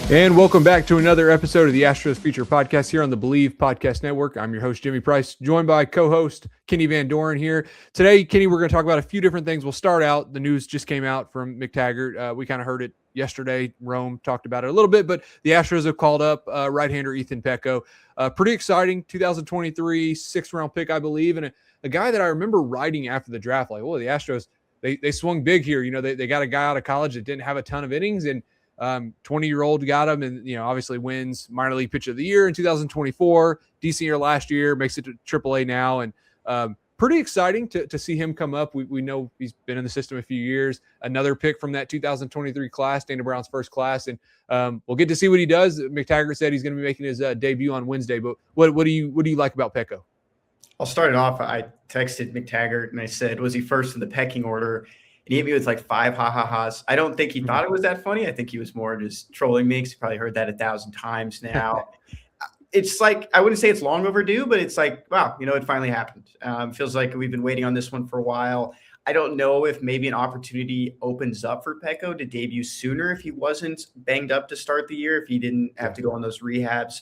And welcome back to another episode of the Astros Future podcast here on the Believe Podcast Network. I'm your host, Jimmy Price, joined by co-host Kenny Van Doren here. Today, Kenny, we're going to talk about a few different things. We'll start out. The news just came out from McTaggart. We kind of heard it yesterday. Rome talked about it a little bit, but the Astros have called up right-hander Ethan Pecko. Pretty exciting 2023 sixth-round pick, I believe, and a guy that I remember writing after the draft, like, oh, the Astros, they swung big here. You know, they got a guy out of college that didn't have a ton of innings, and 20-year-old got him, and obviously wins minor league pitcher of the year in 2024, decent year last year, makes it to AAA now, and pretty exciting to see him come up. We know he's been in the system a few years. Another pick from that 2023 class, Dana Brown's first class, and we'll get to see what he does. McTaggart said he's going to be making his debut on Wednesday, but what do you like about Pecco? I'll start it off. I texted McTaggart and I said, was he first in the pecking order? And he hit me with like 5 ha-ha-has. I don't think he thought it was that funny. I think he was more just trolling me because he probably heard that 1,000 times now. It's like, I wouldn't say it's long overdue, but it's like, wow, it finally happened. Feels like we've been waiting on this one for a while. I don't know if maybe an opportunity opens up for Pecco to debut sooner if he wasn't banged up to start the year, if he didn't have to go on those rehabs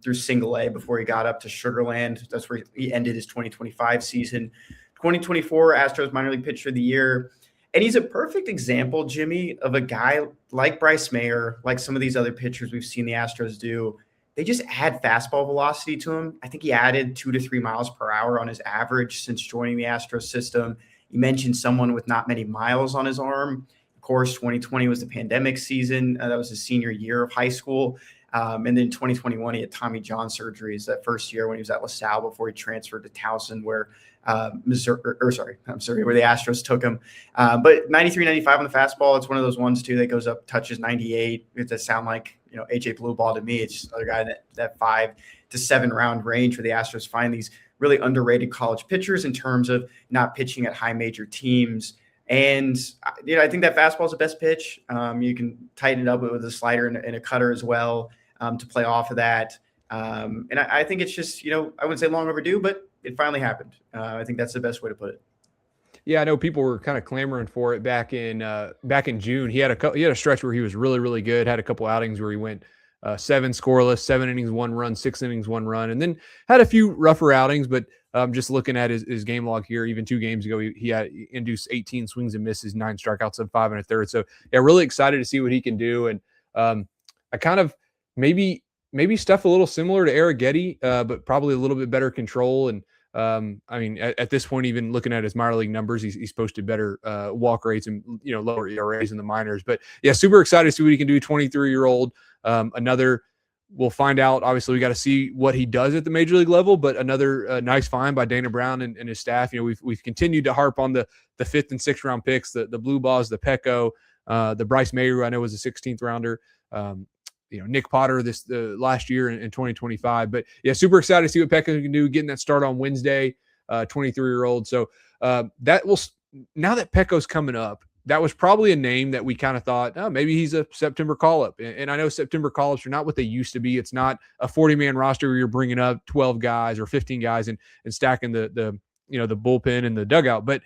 through single A before he got up to Sugarland. That's where he ended his 2025 season. 2024 Astros minor league pitcher of the year. And he's a perfect example, Jimmy, of a guy like Bryce Mayer, like some of these other pitchers we've seen the Astros do. They just add fastball velocity to him. I think he added 2 to 3 miles per hour on his average since joining the Astros system. You mentioned someone with not many miles on his arm. Of course, 2020 was the pandemic season. That was his senior year of high school. And then 2021, he had Tommy John surgeries that first year when he was at LaSalle before he transferred to Towson, where where the Astros took him. But 93, 95 on the fastball. It's one of those ones too that goes up, touches 98. It does sound like AJ Blue Ball to me. It's just another guy that 5 to 7 round range where the Astros find these really underrated college pitchers in terms of not pitching at high major teams. And I think that fastball is the best pitch. You can tighten it up with a slider and a cutter as well to play off of that. And I think it's just I wouldn't say long overdue, but it finally happened. I think that's the best way to put it. Yeah, I know people were kind of clamoring for it back in June. He had a stretch where he was really, really good. Had a couple outings where he went 7 scoreless, 7 innings, 1 run, 6 innings, 1 run, and then had a few rougher outings. But just looking at his game log here, even 2 games ago, he had induced 18 swings and misses, 9 strikeouts, and 5 1/3. So yeah, really excited to see what he can do. And I kind of maybe stuff a little similar to Arrighetti, but probably a little bit better control. And I mean, at this point, even looking at his minor league numbers, he's posted better walk rates and lower ERAs in the minors. But yeah, super excited to see what he can do. 23-year-old, we'll find out. Obviously, we got to see what he does at the major league level. But another nice find by Dana Brown and his staff. We've continued to harp on the 5th and 6th round picks, the blue balls, the Pecco, the Bryce Mayer, who I know was a 16th rounder. Nick Potter the last year in 2025. But yeah, super excited to see what Pecco can do, getting that start on Wednesday, 23-year-old. So that will, now that Pecco's coming up, that was probably a name that we kind of thought, oh, maybe he's a September call-up. And I know September call-ups are not what they used to be. It's not a 40-man roster where you're bringing up 12 guys or 15 guys and stacking the bullpen and the dugout. But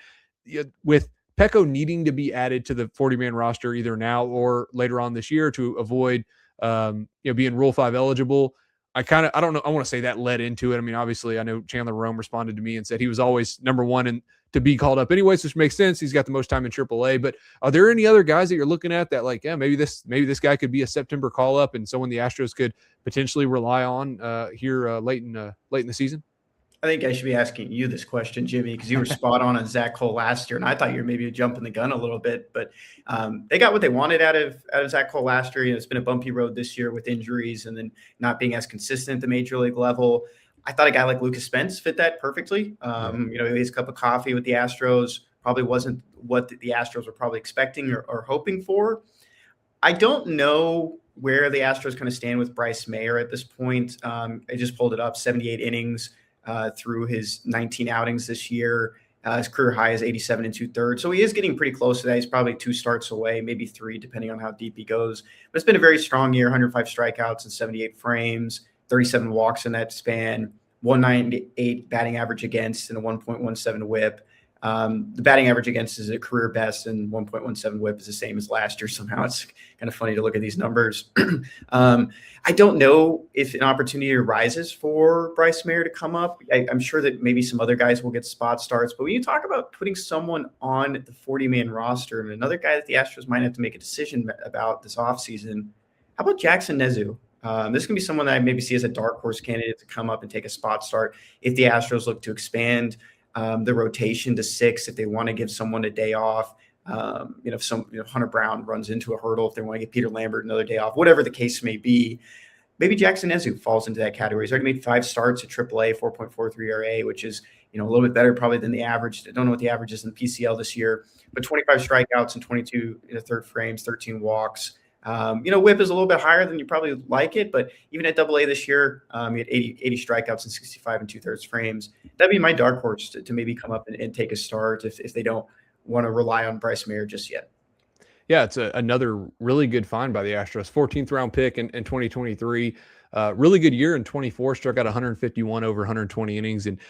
with Pecco needing to be added to the 40-man roster either now or later on this year to avoid being Rule 5 eligible. I don't know. I want to say that led into it. I mean, obviously, I know Chandler Rome responded to me and said he was always number one and to be called up anyways, which makes sense. He's got the most time in AAA. But are there any other guys that you're looking at that maybe this guy could be a September call up and someone the Astros could potentially rely on here late in the season? I think I should be asking you this question, Jimmy, because you were spot on Zach Cole last year, and I thought you were maybe jumping the gun a little bit. But they got what they wanted out of Zach Cole last year. It's been a bumpy road this year with injuries and then not being as consistent at the major league level. I thought a guy like Lucas Spence fit that perfectly. His cup of coffee with the Astros probably wasn't what the Astros were probably expecting or hoping for. I don't know where the Astros kind of stand with Bryce Mayer at this point. I just pulled it up, 78 innings. Through his 19 outings this year. His career high is 87 2/3. So he is getting pretty close to that. He's probably 2 starts away, maybe 3, depending on how deep he goes. But it's been a very strong year, 105 strikeouts and 78 frames, 37 walks in that span, 198 batting average against and a 1.17 whip. The batting average against is a career best, and 1.17 WHIP is the same as last year. Somehow it's kind of funny to look at these numbers. I don't know if an opportunity arises for Bryce Mayer to come up. I'm sure that maybe some other guys will get spot starts, but when you talk about putting someone on the 40-man roster and another guy that the Astros might have to make a decision about this offseason, how about Jackson Nezu? This can be someone that I maybe see as a dark horse candidate to come up and take a spot start if the Astros look to expand the rotation to 6, if they want to give someone a day off. If Hunter Brown runs into a hurdle, if they want to get Peter Lambert another day off, whatever the case may be, maybe Jackson Nezu falls into that category. He's already made 5 starts at AAA, 4.43 ERA, which is a little bit better probably than the average. I don't know what the average is in the PCL this year, but 25 strikeouts and 22 third frames, 13 walks. WHIP is a little bit higher than you probably like it, but even at AA this year, he had 80 strikeouts and 65 and 2/3 frames. That'd be my dark horse to maybe come up and take a start if they don't want to rely on Bryce Mayer just yet. Yeah, it's another really good find by the Astros. 14th round pick in 2023. Really good year in 24, struck out 151 over 120 innings and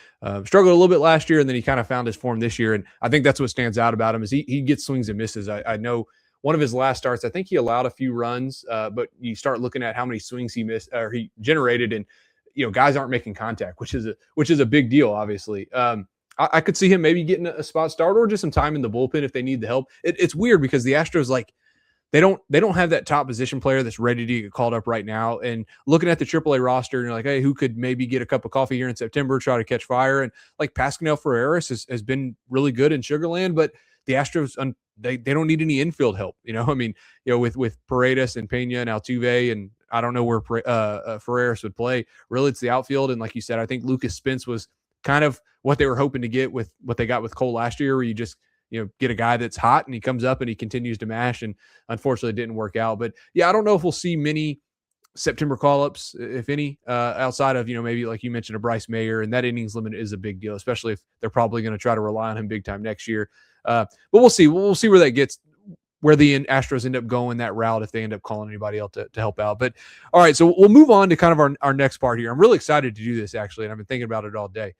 struggled a little bit last year, and then he kind of found his form this year. And I think that's what stands out about him is he gets swings and misses. I know one of his last starts, I think he allowed a few runs, but you start looking at how many swings he missed or he generated, and guys aren't making contact, which is a big deal, obviously. I could see him maybe getting a spot start or just some time in the bullpen if they need the help. It's weird because the Astros, they don't have that top position player that's ready to get called up right now. And looking at the AAA roster, and you're like, hey, who could maybe get a cup of coffee here in September, try to catch fire? And Pascal Ferreras has been really good in Sugarland, but the Astros, they don't need any infield help. With Paredes and Pena and Altuve, and I don't know where Ferreras would play. Really, it's the outfield. And like you said, I think Lucas Spence was kind of what they were hoping to get with what they got with Cole last year, where you just get a guy that's hot and he comes up and he continues to mash, and unfortunately it didn't work out. But yeah, I don't know if we'll see many September call-ups, if any, outside of maybe like you mentioned a Bryce Mayer, and that innings limit is a big deal, especially if they're probably going to try to rely on him big time next year. But we'll see where that gets, where the Astros end up going that route if they end up calling anybody else to help out. But all right, so we'll move on to kind of our next part here. I'm really excited to do this actually, and I've been thinking about it all day.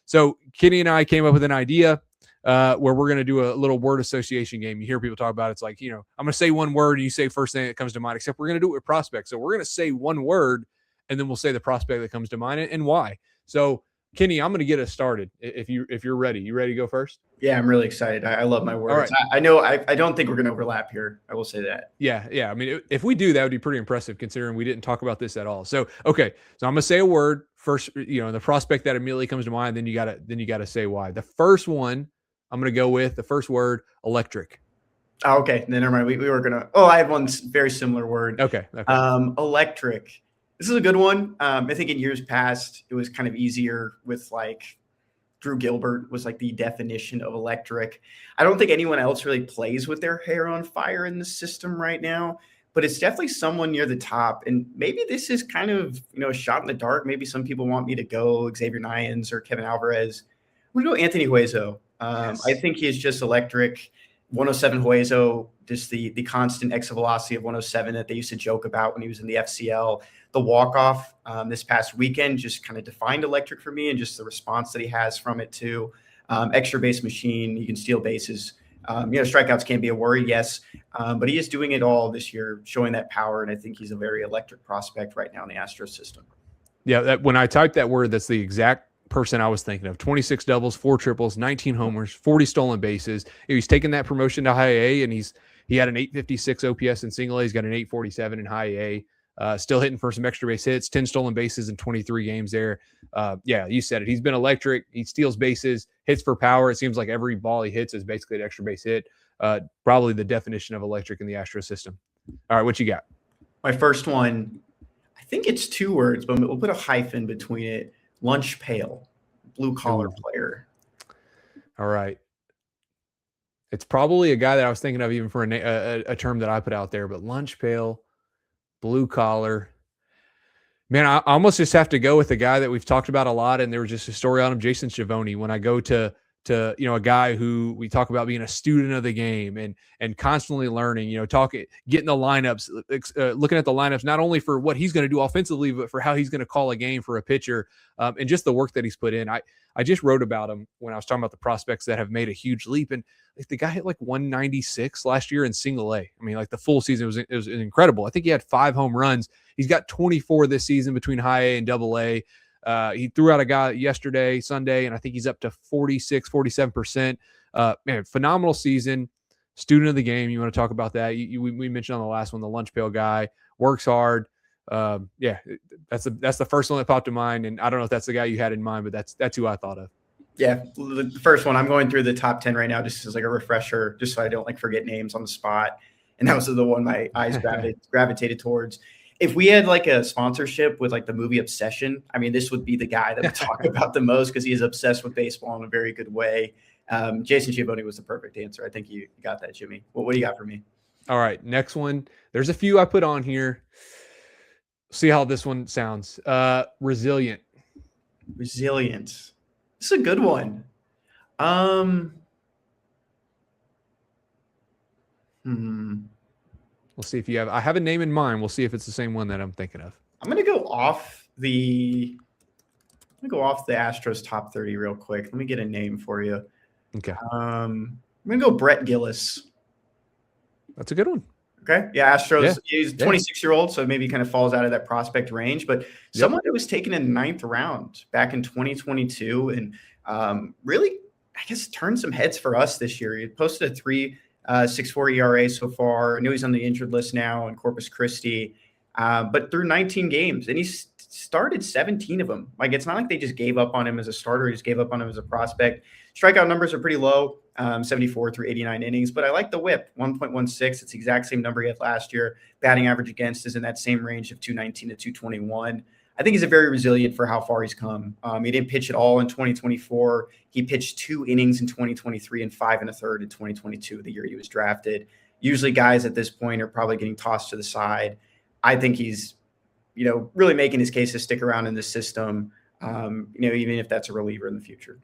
So Kenny and I came up with an idea where we're going to do a little word association game. You hear people talk about it. It's like, I'm going to say one word and you say first thing that comes to mind, except we're going to do it with prospects. So we're going to say one word and then we'll say the prospect that comes to mind and why. So Kenny, I'm going to get us started. If you're ready, you ready to go first? Yeah, I'm really excited. I love my words. Right. I know I don't think we're going to overlap here. I will say that. Yeah. I mean, if we do, that would be pretty impressive considering we didn't talk about this at all. So, okay. So I'm going to say a word first, the prospect that immediately comes to mind, then you got to say why. The first one I'm going to go with the first word, electric. Oh, okay. Then never mind. We were going to, I have one very similar word. Okay. Electric. This is a good one. I think in years past, it was kind of easier with Drew Gilbert was the definition of electric. I don't think anyone else really plays with their hair on fire in the system right now, but it's definitely someone near the top. And maybe this is kind of, a shot in the dark. Maybe some people want me to go Xavier Nyans or Kevin Alvarez. I'm going to go Anthony Hueso. Yes. I think he is just electric. 107 Hueso, just the constant exit velocity of 107 that they used to joke about when he was in the FCL. The walk-off this past weekend just kind of defined electric for me, and just the response that he has from it too. Extra base machine, he can steal bases. Strikeouts can't be a worry, yes, but he is doing it all this year, showing that power, and I think he's a very electric prospect right now in the Astros system. Yeah, when I typed that word, that's the exact person I was thinking of. 26 doubles, 4 triples, 19 homers, 40 stolen bases. He's taken that promotion to high A, and he had an 856 OPS in single A. He's got an 847 in high A. Still hitting for some extra base hits, 10 stolen bases in 23 games there. Yeah, you said it. He's been electric. He steals bases, hits for power. It seems like every ball he hits is basically an extra base hit. Probably the definition of electric in the Astros system. All right, what you got? My first one, I think it's 2 words, but we'll put a hyphen between it. Lunch pail, blue collar player. All right. It's probably a guy that I was thinking of even for a term that I put out there, but lunch pail, blue collar. Man, I almost just have to go with the guy that we've talked about a lot, and there was just a story on him, Jason Schiavone. When I go to to, a guy who we talk about being a student of the game and constantly learning, getting the lineups, looking at the lineups, not only for what he's going to do offensively, but for how he's going to call a game for a pitcher, and just the work that he's put in. I just wrote about him when I was talking about the prospects that have made a huge leap. And like the guy hit like 196 last year in single A. I mean, like the full season was incredible. I think he had 5 home runs. He's got 24 this season between high A and double A. He threw out a guy Sunday, and I think he's up to 46, 47%. Man, phenomenal season. Student of the game. You want to talk about that? We mentioned on the last one, the lunch pail guy, works hard. Yeah, that's the first one that popped to mind. And I don't know if that's the guy you had in mind, but that's who I thought of. Yeah, the first one, I'm going through the top 10 right now just as like a refresher, just so I don't like forget names on the spot. And that was the one my eyes gravitated towards. If we had like a sponsorship with like the movie Obsession, I mean, this would be the guy that we talk about the most because he is obsessed with baseball in a very good way. Jason Giamone was the perfect answer. I think you got that, Jimmy. What do you got for me? All right, next one. There's a few I put on here. See how this one sounds. Resilient. Resilient. This is a good one. We'll see if you have. I have a name in mind. We'll see if it's the same one that I'm thinking of. I'm gonna go off the Astros top 30 real quick. Let me get a name for you. Okay. I'm gonna go Brett Gillis. That's a good one. Okay. Yeah, Astros. Yeah. He's 26-year-old, so maybe kind of falls out of that prospect range. But someone that was taken in the 9th round back in 2022, and really, I guess, turned some heads for us this year. He posted a 3.64 ERA so far. I know he's on the injured list now in Corpus Christi, but through 19 games, and he started 17 of them. Like, it's not like they just gave up on him as a starter. He just gave up on him as a prospect. Strikeout numbers are pretty low, 74 through 89 innings, but I like the whip, 1.16. It's the exact same number he had last year. Batting average against is in that same range of 219 to 221. I think he's a very resilient for how far he's come. He didn't pitch at all in 2024. He pitched 2 innings in 2023 and 5 1/3 in 2022, the year he was drafted. Usually guys at this point are probably getting tossed to the side. I think he's, really making his case to stick around in the system, even if that's a reliever in the future.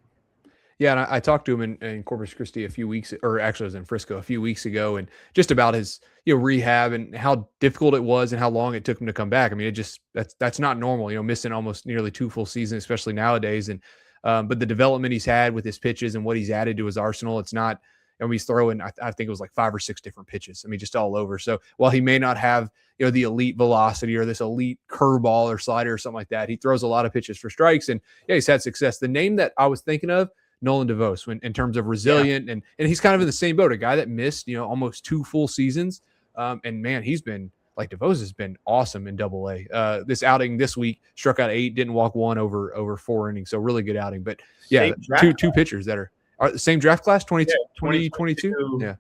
Yeah, and I talked to him in Corpus Christi a few weeks, or actually I was in Frisco a few weeks ago, and just about his rehab and how difficult it was and how long it took him to come back. I mean, that's not normal, missing almost nearly 2 full seasons, especially nowadays. And but the development he's had with his pitches and what he's added to his arsenal, it's not. And he's throwing, I think it was like 5 or 6 different pitches. I mean, just all over. So while he may not have the elite velocity or this elite curveball or slider or something like that, he throws a lot of pitches for strikes, and he's had success. The name that I was thinking of, Nolan DeVos, in terms of resilient, and he's kind of in the same boat, a guy that missed, almost 2 full seasons. And man, he's been like, DeVos has been awesome in Double A. This outing this week, struck out 8, didn't walk 1 over 4 innings. So really good outing. But yeah, two pitchers that are the same draft class, 2022. Yeah.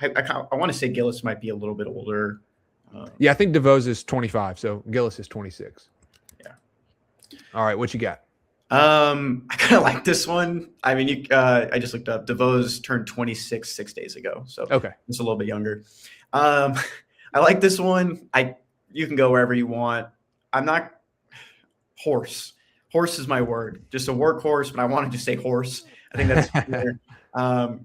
I want to say Gillis might be a little bit older. Yeah, I think DeVos is 25. So Gillis is 26. Yeah. All right. What you got? I kind of like this one. I mean, I just looked up. DeVos turned 26 6 days ago, so okay, it's a little bit younger. I like this one. You can go wherever you want. I'm not horse. Horse is my word. Just a workhorse, but I want to just say horse. I think that's clear.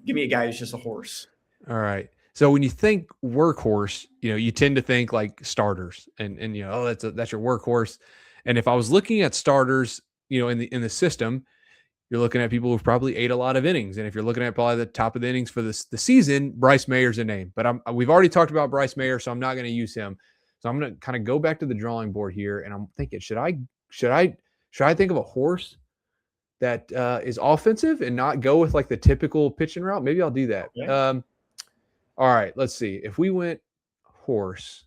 Give me a guy who's just a horse. All right. So when you think workhorse, you tend to think like starters, and that's your workhorse. And if I was looking at starters, in the system, you're looking at people who've probably ate a lot of innings. And if you're looking at probably the top of the innings for the season, Bryce Mayer's a name. But we've already talked about Bryce Mayer, so I'm not going to use him. So I'm going to kind of go back to the drawing board here, and I'm thinking, should I think of a horse that is offensive and not go with like the typical pitching route? Maybe I'll do that. Okay. All right, let's see. If we went horse,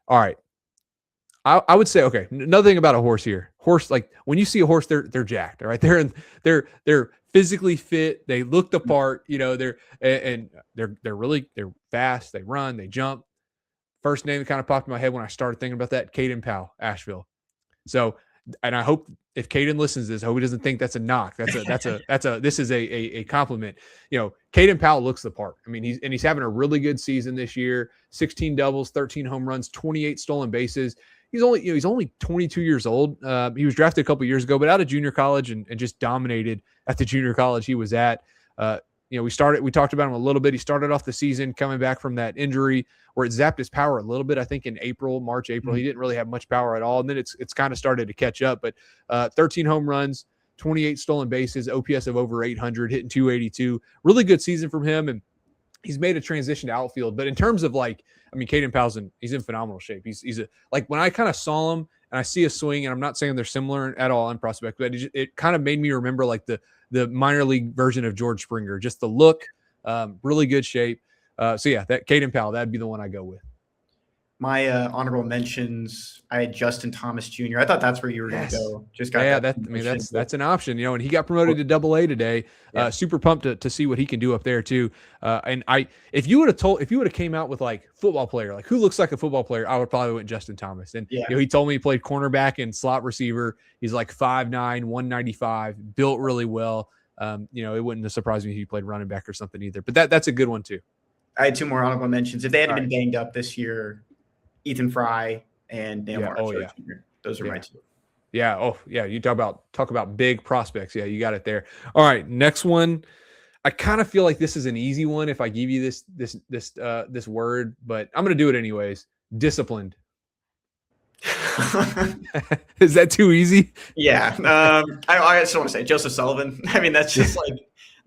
all right. I would say, okay, another thing about a horse here. Horse, like when you see a horse, they're jacked, all right? They're physically fit. They look the part, they're fast. They run, they jump. First name that kind of popped in my head when I started thinking about that, Caden Powell, Asheville. So, and I hope if Caden listens to this, I hope he doesn't think that's a knock. This is a compliment. Caden Powell looks the part. I mean, he's having a really good season this year. 16 doubles, 13 home runs, 28 stolen bases. he's only 22 years old. He was drafted a couple years ago, but out of junior college and just dominated at the junior college he was at. We talked about him a little bit. He started off the season coming back from that injury where it zapped his power a little bit. I think in March, April, he didn't really have much power at all. And then it's kind of started to catch up, but 13 home runs, 28 stolen bases, OPS of over 800, hitting 282, really good season from him. And he's made a transition to outfield, but in terms of Caden Powell's he's in phenomenal shape. He's when I kind of saw him and I see a swing, and I'm not saying they're similar at all in prospect, but it kind of made me remember the minor league version of George Springer, just the look, really good shape. That Caden Powell, that'd be the one I go with. My honorable mentions, I had Justin Thomas Jr. I thought that's where you were going to go. That's an option, and he got promoted to Double-A today. Yeah. Super pumped to see what he can do up there too. If you would have came out with football player, who looks like a football player, I would probably went Justin Thomas. And he told me he played cornerback and slot receiver. He's 5'9", 195, built really well. It wouldn't surprise me if he played running back or something either. But that's a good one too. I had two more honorable mentions. If they hadn't been banged up this year, Ethan Fry and Dale Marshall Jr. Those are my two. Yeah. Oh, yeah. You talk about big prospects. Yeah, you got it there. All right. Next one. I kind of feel like this is an easy one if I give you this word, but I'm going to do it anyways. Disciplined. Is that too easy? Yeah. I just want to say Joseph Sullivan. That's just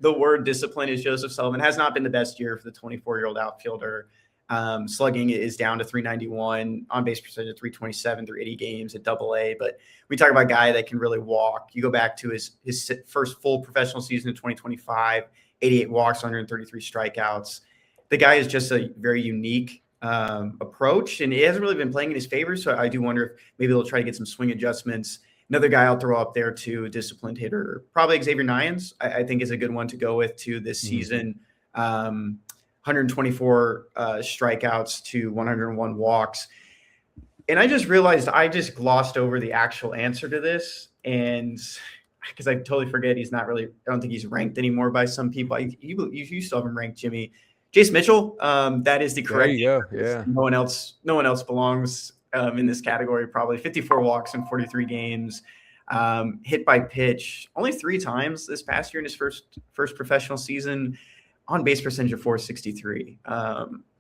the word discipline is Joseph Sullivan. Has not been the best year for the 24-year-old outfielder. Slugging is down to 391, on base percentage of 327 through 80 games at Double-A. But we talk about a guy that can really walk. You go back to his first full professional season in 2025, 88 walks, 133 strikeouts. The guy is just a very unique approach, and he hasn't really been playing in his favor. So I do wonder if maybe they'll try to get some swing adjustments. Another guy I'll throw up there too, disciplined hitter, probably Xavier Nyans, I think is a good one to go with too this season. 124 strikeouts to 101 walks. And I just realized I just glossed over the actual answer to this. And because I totally forget he's not really, I don't think he's ranked anymore by some people. You still have him ranked, Jimmy. Jace Mitchell, that is the correct answer. Yeah. No one else belongs in this category, probably. 54 walks in 43 games. Hit by pitch only 3 times this past year in his first professional season. On base percentage of 463.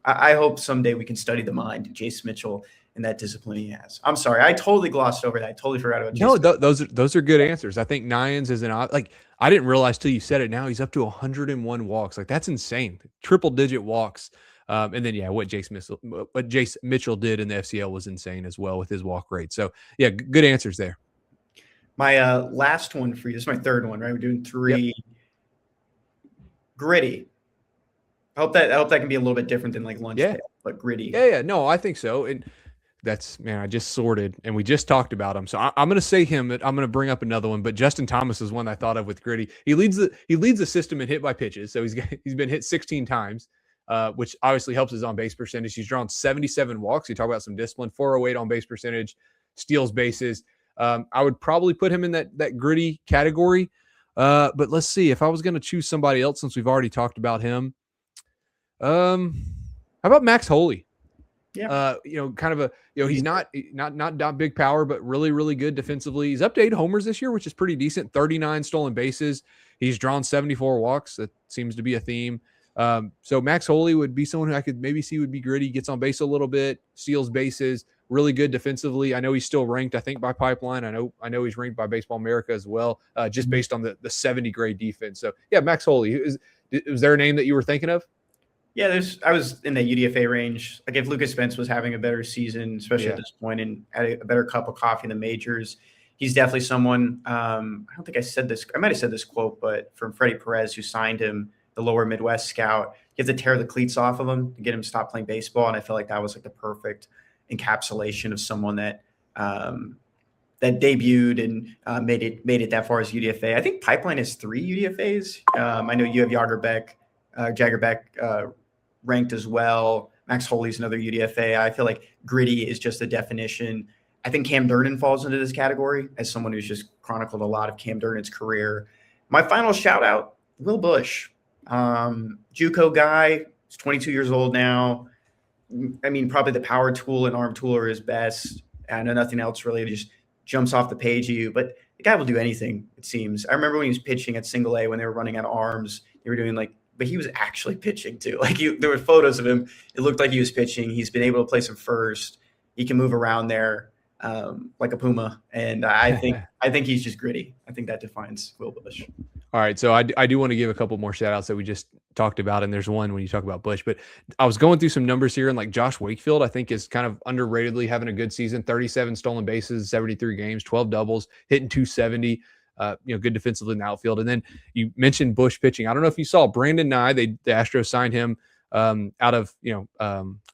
I hope someday we can study the mind of Jace Mitchell and that discipline he has. I'm sorry, I totally glossed over that. I totally forgot about Jace. No, those are good answers. I think Nyans is I didn't realize till you said it. Now he's up to 101 walks. That's insane. Triple digit walks. And then what Jace Mitchell did in the FCL was insane as well with his walk rate. So yeah, good answers there. My last one for you. This is my third one, right? We're doing 3. Yep. Gritty. I hope that can be a little bit different than lunch tail, but gritty. Yeah. No, I think so. And I just sorted and we just talked about him. So I'm going to say him. I'm going to bring up another one, but Justin Thomas is one I thought of with gritty. He leads the system in hit by pitches. So he's been hit 16 times, which obviously helps his on base percentage. He's drawn 77 walks. You talk about some discipline, 408 on base percentage, steals bases. I would probably put him in that gritty category. But let's see if I was going to choose somebody else since we've already talked about him. How about Max Holley? Yeah. He's not big power, but really, really good defensively. He's up to 8 homers this year, which is pretty decent. 39 stolen bases. He's drawn 74 walks. That seems to be a theme. So Max Holley would be someone who I could maybe see would be gritty, gets on base a little bit, steals bases, really good defensively. I know he's still ranked, I think, by Pipeline. I know he's ranked by Baseball America as well, just based on the 70 grade defense. So yeah, Max Holley. Is there a name that you were thinking of? Yeah, I was in the UDFA range. If Lucas Spence was having a better season, especially at this point, and had a better cup of coffee in the majors, he's definitely someone. I don't think I said this. I might have said this quote, but from Freddie Perez, who signed him, the Lower Midwest scout, you have to tear the cleats off of him to get him to stop playing baseball. And I feel like that was the perfect encapsulation of someone that debuted and made it that far as UDFA. I think Pipeline has 3 UDFAs. I know you have Jagger Beck ranked as well. Max Holley's another UDFA. I feel like gritty is just a definition. I think Cam Durden falls into this category as someone who's just chronicled a lot of Cam Durden's career. My final shout out, Will Bush. JUCO guy. He's 22 years old now. Probably the power tool and arm tool are his best. I know nothing else really just jumps off the page at you, but the guy will do anything, it seems. I remember when he was pitching at single A when they were running out of arms, they were doing like, but he was actually pitching too. Like there were photos of him. It looked like he was pitching. He's been able to play some first. He can move around there like a puma. And I think he's just gritty. I think that defines Will Busch. All right, so I do want to give a couple more shout outs that we just talked about, and there's one when you talk about Busch, but I was going through some numbers here, and like Josh Wakefield, I think is kind of underratedly having a good season. 37 stolen bases, 73 games, 12 doubles, hitting 270. Good defensively in the outfield. And then you mentioned Busch pitching. I don't know if you saw Brandon Nye. The Astros signed him out of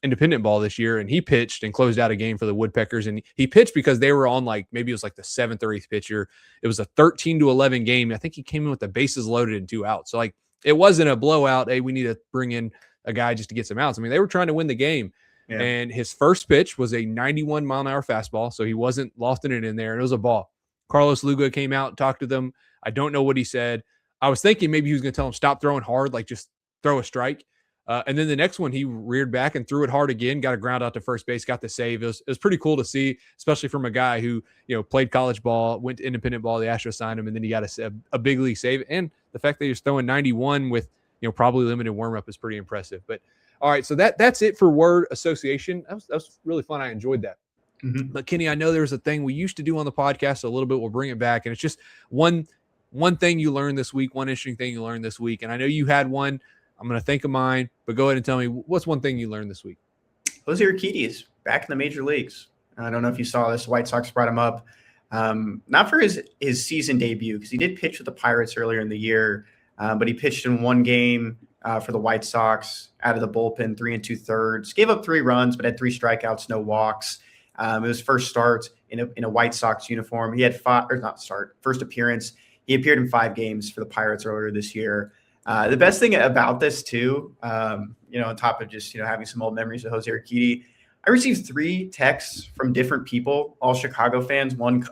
independent ball this year, and he pitched and closed out a game for the Woodpeckers. And he pitched because they were on maybe it was like the 7th or 8th pitcher. It was a 13-11 game. I think he came in with the bases loaded and 2 outs. So it wasn't a blowout. Hey, we need to bring in a guy just to get some outs. I mean, they were trying to win the game. Yeah. And his first pitch was a 91-mile-an-hour fastball, so he wasn't lofting it in there, and it was a ball. Carlos Lugo came out, talked to them. I don't know what he said. I was thinking maybe he was going to tell him stop throwing hard, just throw a strike. And then the next one, he reared back and threw it hard again, got a ground out to first base, got the save. It was pretty cool to see, especially from a guy who, played college ball, went to independent ball. The Astros signed him, and then he got a big league save. And the fact that he was throwing 91 with, probably limited warm-up is pretty impressive. But all right, so that's it for word association. That was really fun. I enjoyed that. Mm-hmm. But Kenny, I know there's a thing we used to do on the podcast a little bit. We'll bring it back. And it's just one thing you learned this week, one interesting thing you learned this week. And I know you had one. I'm going to think of mine, but go ahead and tell me, what's one thing you learned this week? Jose Urquidy is back in the major leagues. I don't know if you saw this. White Sox brought him up. Not for his season debut, because he did pitch with the Pirates earlier in the year, but he pitched in one game for the White Sox out of the bullpen, 3 2/3. Gave up 3 runs, but had 3 strikeouts, no walks. It was first start in a White Sox uniform. He had first appearance. He appeared in 5 games for the Pirates earlier this year. The best thing about this too, on top of just, having some old memories of Jose Urquidy, I received 3 texts from different people, all Chicago fans. One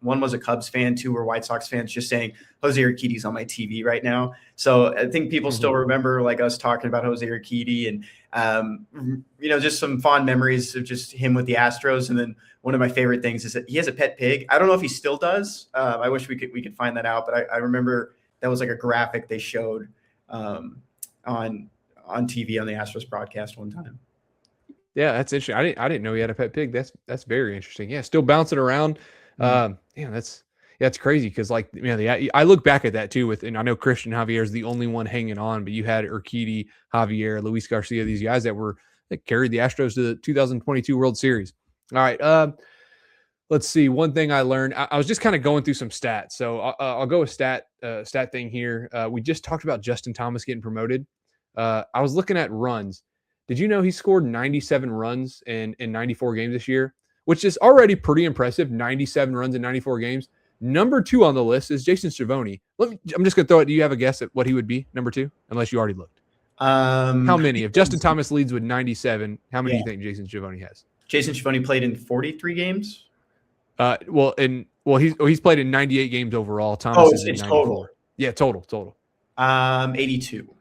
was a Cubs fan, 2 were White Sox fans, just saying Jose Urquidy's on my TV right now. So I think people still remember us talking about Jose Urquidy and, just some fond memories of just him with the Astros. And then one of my favorite things is that he has a pet pig. I don't know if he still does. I wish we could find that out, but I remember that was like a graphic they showed on TV on the Astros broadcast one time. Yeah, that's interesting. I didn't know he had a pet pig. That's very interesting. Yeah, still bouncing around. That's crazy because I look back at that too and I know Christian Javier is the only one hanging on, but you had Urquidy, Javier, Luis Garcia, these guys that carried the Astros to the 2022 World Series. All right, let's see. One thing I learned, I was just kind of going through some stats. So I'll go with stat thing here. We just talked about Justin Thomas getting promoted. I was looking at runs. Did you know he scored 97 runs in 94 games this year, which is already pretty impressive, 97 runs in 94 games. Number 2 on the list is Jason Schiavone. I'm just going to throw it. Do you have a guess at what he would be, number 2, unless you already looked? How many? If Justin Thomas leads with 97, how many do you think Jason Schiavone has? Jason Schiavone played in 43 games? He's played in 98 games overall. Thomas is in 94. Total. Yeah, total. 82.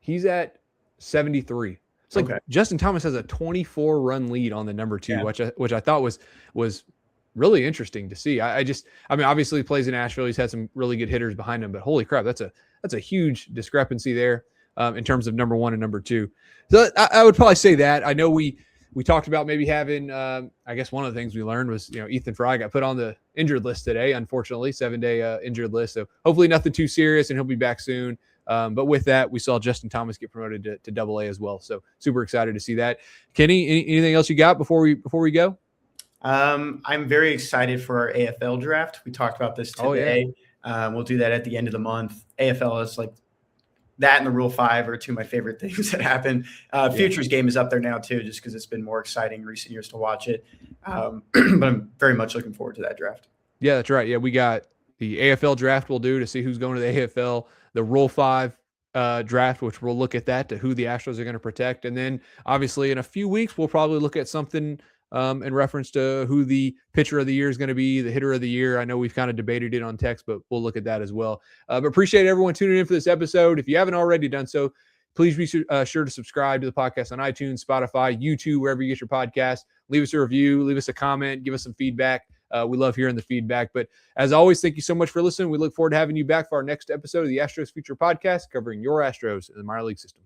He's at 73. It's like Justin Thomas has a 24-run lead on the number 2, which I thought was really interesting to see. Obviously he plays in Nashville. He's had some really good hitters behind him, but holy crap, that's a huge discrepancy there in terms of number 1 and number 2. So I would probably say that. I know we talked about maybe having, I guess one of the things we learned was, Ethan Fry got put on the injured list today, unfortunately, 7-day injured list. So hopefully nothing too serious and he'll be back soon. But with that, we saw Justin Thomas get promoted to Double-A as well. So super excited to see that. Kenny, anything else you got before we go? I'm very excited for our AFL draft. We talked about this today. Oh, yeah. We'll do that at the end of the month. AFL is that and the Rule 5 are 2 of my favorite things that happen. Futures game is up there now too, just because it's been more exciting in recent years to watch it. But I'm very much looking forward to that draft. Yeah, that's right. Yeah, we got the AFL draft we'll do to see who's going to the AFL, the Rule 5 draft, which we'll look at that to who the Astros are going to protect. And then obviously in a few weeks, we'll probably look at something in reference to who the pitcher of the year is going to be, the hitter of the year. I know we've kind of debated it on text, but we'll look at that as well. But appreciate everyone tuning in for this episode. If you haven't already done so, Please be sure to subscribe to the podcast on iTunes, Spotify, YouTube, wherever you get your podcast. Leave us a review, leave us a comment, give us some feedback. We love hearing the feedback. But as always, thank you so much for listening. We look forward to having you back for our next episode of the Astros Future podcast, covering your Astros in the minor league system.